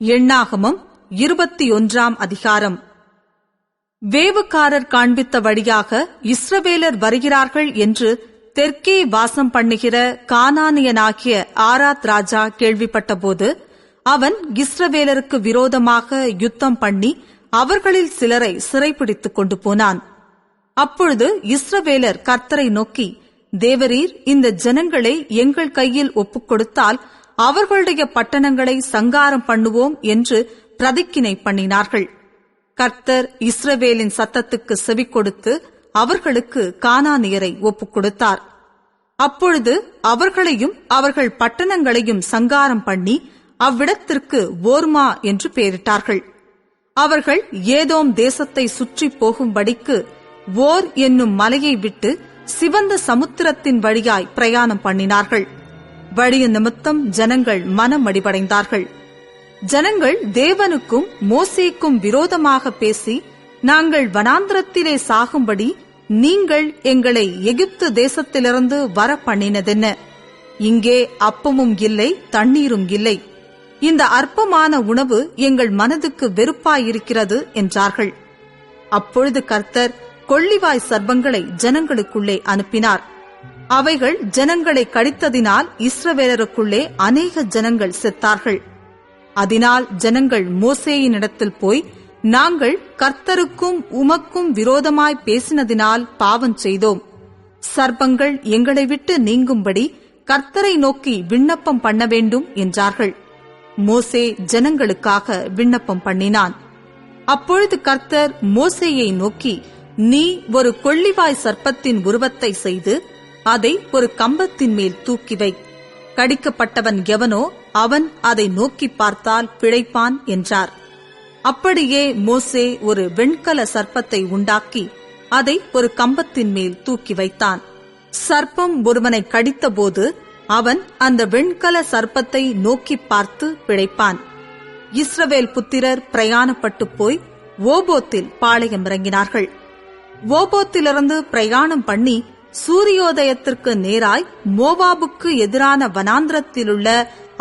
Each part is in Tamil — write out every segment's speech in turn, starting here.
எண்ணாகமம் 21 அதிகாரம். வேவுக்காரர் காண்பித்த வழியாக இஸ்ரவேலர் வருகிறார்கள் என்று தெற்கே வாசம் பண்ணுகிற கானானியனாகிய ஆராத் ராஜா கேள்விப்பட்டபோது அவன் இஸ்ரவேலருக்கு விரோதமாக யுத்தம் பண்ணி அவர்களில் சிலரை சிறைப்பிடித்துக் கொண்டு போனான். அப்பொழுது இஸ்ரவேலர் கர்த்தரை நோக்கி, தேவரீர் இந்த ஜனங்களை எங்கள் கையில் ஒப்புக் கொடுத்தால் அவர்களுடைய பட்டணங்களை சங்காரம் பண்ணுவோம் என்று பிரதிக்கினை பண்ணினார்கள். கர்த்தர் இஸ்ரவேலின் சத்தத்துக்கு செவி கொடுத்து அவர்களுக்கு கானானியரை ஒப்புக் கொடுத்தார். அப்பொழுது அவர்களையும் அவர்கள் பட்டணங்களையும் சங்காரம் பண்ணி அவ்விடத்திற்கு ஓர்மா என்று பெயரிட்டார்கள். அவர்கள் ஏதோம் தேசத்தை சுற்றி போகும்படிக்கு ஓர் என்னும் மலையை விட்டு சிவந்த சமுத்திரத்தின் வழியாய் பிரயாணம் பண்ணினார்கள். வழிய நிமித்தம் ஜனங்கள் மனமடிவடைந்தார்கள். ஜனங்கள் தேவனுக்கும் மோசேக்கும் விரோதமாக பேசி, நாங்கள் வனாந்திரத்திலே சாகும்படி நீங்கள் எங்களை எகிப்து தேசத்திலிருந்து வர பண்ணினதென்ன? இங்கே அப்பமும் இல்லை, தண்ணீரும் இல்லை. இந்த அற்பமான உணவு எங்கள் மனதுக்கு வெறுப்பாயிருக்கிறது என்றார்கள். அப்பொழுது கர்த்தர் கொள்ளிவாய் சர்ப்பங்களை ஜனங்களுக்குள்ளே அனுப்பினார். அவைகள் ஜனங்களை கடித்ததினால் இஸ்ரவேலருக்குள்ளே அநேக ஜனங்கள் செத்தார்கள். அதனால் ஜனங்கள் மோசேயினிடத்தில் போய், நாங்கள் கர்த்தருக்கும் உமக்கும் விரோதமாய் பேசினதினால் பாவம் செய்தோம். சர்ப்பங்கள் எங்களை விட்டு நீங்கும்படி கர்த்தரை நோக்கி விண்ணப்பம் பண்ண வேண்டும் என்றார்கள். மோசே ஜனங்களுக்காக விண்ணப்பம் பண்ணினான். அப்பொழுது கர்த்தர் மோசேயை நோக்கி, நீ ஒரு கொள்ளிவாய் சர்ப்பத்தின் உருவத்தை செய்து அதை ஒரு கம்பத்தின் மேல் தூக்கி வை. கடிக்கப்பட்டவன் எவனோ அவன் அதை நோக்கி பார்த்தால் பிழைப்பான் என்றார். அப்படியே மோசே ஒரு வெண்கல சர்ப்பத்தை உண்டாக்கி அதை ஒரு கம்பத்தின் மேல் தூக்கி வைத்தான். சர்ப்பம் ஒருவனை கடித்தபோது அவன் அந்த வெண்கல சர்ப்பத்தை நோக்கி பார்த்து பிழைப்பான். இஸ்ரவேல் புத்திரர் பிரயாணப்பட்டு போய் ஓபோத்தில் பாளையம் இறங்கினார்கள். ஓபோத்திலிருந்து பிரயாணம் பண்ணி சூரியோதயத்திற்கு நேராய் மோவாபுக்கு எதிரான வனாந்திரத்திலுள்ள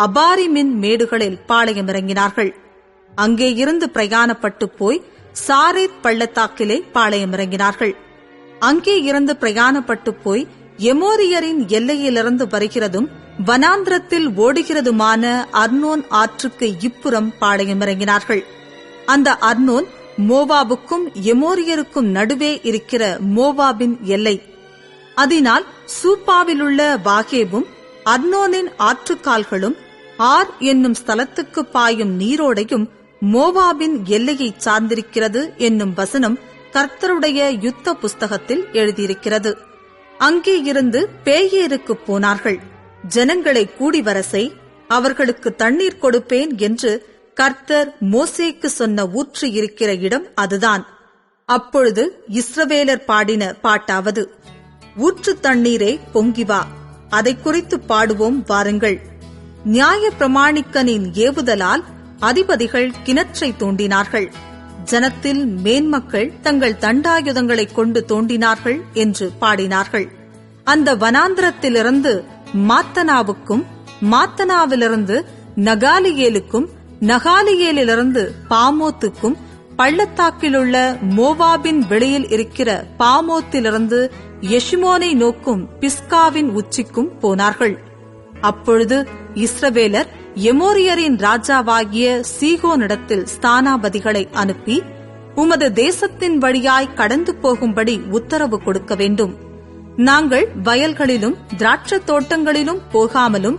அபாரிமின் மேடுகளில் பாளையம் இறங்கினார்கள். அங்கே இருந்து பிரயாணப்பட்டு போய் சாரேத் பள்ளத்தாக்கிலே பாளையம் இறங்கினார்கள். அங்கே இருந்து பிரயாணப்பட்டு போய் எமோரியரின் எல்லையிலிருந்து வருகிறதும் வனாந்திரத்தில் ஓடுகிறதுமான அர்னோன் ஆற்றுக்கு இப்புறம் பாளையம் இறங்கினார்கள். அந்த அர்னோன் மோவாபுக்கும் எமோரியருக்கும் நடுவே இருக்கிற மோவாபின் எல்லை. அதனால் சூப்பாவிலுள்ள வாகேபும் அர்னோனின் ஆற்றுக்கால்களும் ஆர் என்னும் ஸ்தலத்துக்கு பாயும் நீரோடையும் மோவாபின் எல்லையை சார்ந்திருக்கிறது என்னும் வசனம் கர்த்தருடைய யுத்த புஸ்தகத்தில் எழுதியிருக்கிறது. அங்கே இருந்து பேயேருக்கு போனார்கள். ஜனங்களை கூடி வரசை, அவர்களுக்கு தண்ணீர் கொடுப்பேன் என்று கர்த்தர் மோசேக்கு சொன்ன ஊற்று இருக்கிற இடம் அதுதான். அப்பொழுது இஸ்ரவேலர் பாடின பாட்டாவது, ஊற்று தண்ணீரே பொங்கி வா, அதை குறித்து பாடுவோம் வாருங்கள். நியாய பிரமாணிக்கனின் ஏவுதலால் அதிபதிகள் கிணற்றை தோண்டினார்கள். ஜனத்தில் மேன்மக்கள் தங்கள் தண்டாயுதங்களை கொண்டு தோண்டினார்கள் என்று பாடினார்கள். அந்த வனாந்திரத்திலிருந்து மாத்தனாவுக்கும், மாத்தனாவிலிருந்து நகாலியேலுக்கும், நகாலியேலிலிருந்து பாமோத்துக்கும், பள்ளத்தாக்கிலுள்ள மோவாபின் வெளியில் இருக்கிற பாமோத்திலிருந்து எஷிமோனை நோக்கும் பிஸ்காவின் உச்சிக்கும் போனார்கள். அப்பொழுது இஸ்ரவேலர் எமோரியரின் ராஜாவாகிய சீகோனிடத்தில் ஸ்தானாபதிகளை அனுப்பி, உமது தேசத்தின் வழியாய் கடந்து போகும்படி உத்தரவு கொடுக்க வேண்டும். நாங்கள் வயல்களிலும் திராட்சை தோட்டங்களிலும் போகாமலும்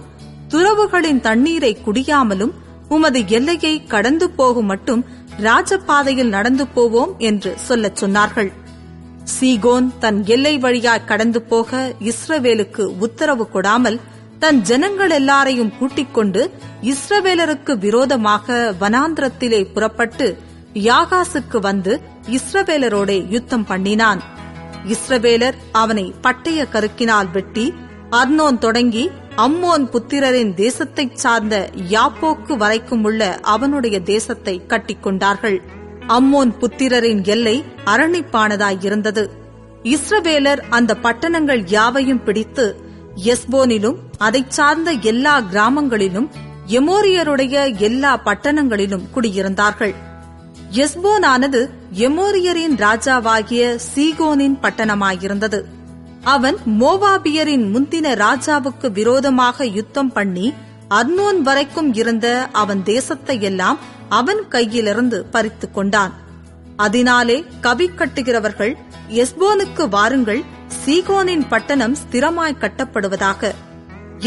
துறவுகளின் தண்ணீரை குடியாமலும் உமது எல்லையை கடந்து போகும் மட்டும் ராஜபாதையில் நடந்து போவோம் என்று சொல்லச் சொன்னார்கள். சீகோன் தன் எல்லை வழியாய் கடந்து போக இஸ்ரவேலுக்கு உத்தரவு கொடாமல் தன் ஜனங்கள் எல்லாரையும் கூட்டிக் கொண்டு இஸ்ரவேலருக்கு விரோதமாக வனாந்திரத்திலே புறப்பட்டு யாகாசுக்கு வந்து இஸ்ரவேலரோடே யுத்தம் பண்ணினான். இஸ்ரவேலர் அவனை பட்டய கருக்கினால் வெட்டி அர்னோன் தொடங்கி அம்மோன் புத்திரரின் தேசத்தைச் சார்ந்த யாப்போக்கு வரைக்கும் உள்ள அவனுடைய தேசத்தை கட்டிக்கொண்டார்கள். அம்மோன் புத்திரரின் எல்லை அரணிப்பானதாயிருந்தது. இஸ்ரவேலர் அந்த பட்டணங்கள் யாவையும் பிடித்து எஸ்போனிலும் அதைச் சார்ந்த எல்லா கிராமங்களிலும் எமோரியருடைய எல்லா பட்டணங்களிலும் குடியிருந்தார்கள். எஸ்போனானது எமோரியரின் ராஜாவாகிய சீகோனின் பட்டணமாயிருந்தது. அவன் மோவாபியரின் முந்தின ராஜாவுக்கு விரோதமாக யுத்தம் பண்ணி அர்னோன் வரைக்கும் இருந்த அவன் தேசத்தை எல்லாம் அவன் கையிலிருந்து பறித்துக் கொண்டான். அதனாலே கவி கட்டுகிறவர்கள், எஸ்போனுக்கு வாருங்கள், சீகோனின் பட்டணம் ஸ்திரமாய் கட்டப்படுவதாக.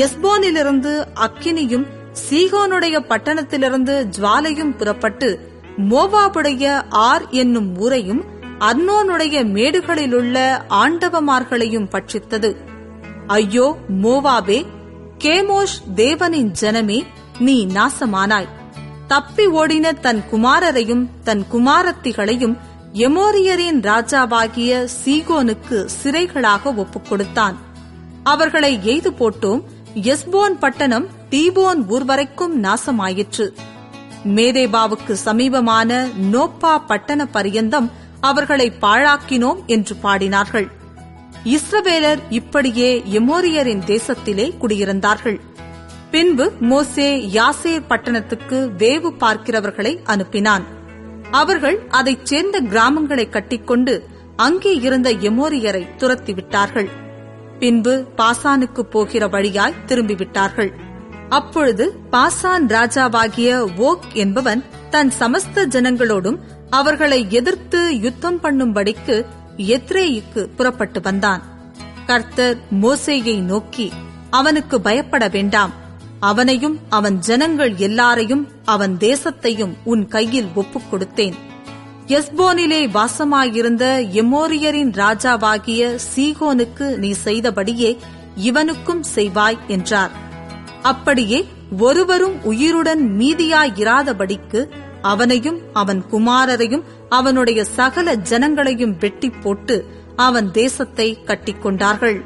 எஸ்போனிலிருந்து அக்கினியும் சீகோனுடைய பட்டணத்திலிருந்து ஜுவாலையும் புறப்பட்டு மோவாபுடைய ஆர் என்னும் ஊரையும் அர்னோனுடைய மேடுகளிலுள்ள ஆண்டவமார்களையும் பட்சித்தது. ஐயோ மோவாபே, கேமோஷ் தேவனின் ஜனமே, நீ நாசமானாய். தப்பி ஓடின தன் குமாரரையும் தன் குமாரத்திகளையும் எமோரியரின் ராஜாவாகிய சீகோனுக்கு சிறைகளாக ஒப்புக் கொடுத்தான். அவர்களை எய்து போட்டோம். எஸ்போன் பட்டணம் தீபோன் ஊர் வரைக்கும் நாசமாயிற்று. மேதேபாவுக்கு சமீபமான நோப்பா பட்டண பரியந்தம் அவர்களை பாழாக்கினோம் என்று பாடினார்கள். இஸ்ரவேலர் இப்படியே எமோரியரின் தேசத்திலே குடியிருந்தார்கள். பின்பு மோசே யாசேர் பட்டணத்துக்கு வேவு பார்க்கிறவர்களை அனுப்பினான். அவர்கள் அதைச் சேர்ந்த கிராமங்களை கட்டிக்கொண்டு அங்கே இருந்த எமோரியரை துரத்திவிட்டார்கள். பின்பு பாசானுக்கு போகிற வழியாய் திரும்பிவிட்டார்கள். அப்பொழுது பாசான் ராஜாவாகிய ஓக் என்பவன் தன் சமஸ்த ஜனங்களோடும் அவர்களை எதிர்த்து யுத்தம் பண்ணும்படிக்கு எத்ரேயுக்கு புறப்பட்டு வந்தான். கர்த்தர் மோசேயை நோக்கி, அவனுக்கு பயப்பட வேண்டாம், அவனையும் அவன் ஜனங்கள் எல்லாரையும் அவன் தேசத்தையும் உன் கையில் ஒப்புக் கொடுத்தேன். எஸ்போனிலே வாசமாயிருந்த எமோரியரின் ராஜாவாகிய சீகோனுக்கு நீ செய்தபடியே இவனுக்கும் செய்வாய் என்றார். அப்படியே ஒருவரும் உயிருடன் மீதியாயிராதபடிக்கு அவனையும் அவன் குமாரரையும் அவனுடைய சகல ஜனங்களையும் வெட்டி போட்டு அவன் தேசத்தை கட்டிக்கொண்டார்கள்.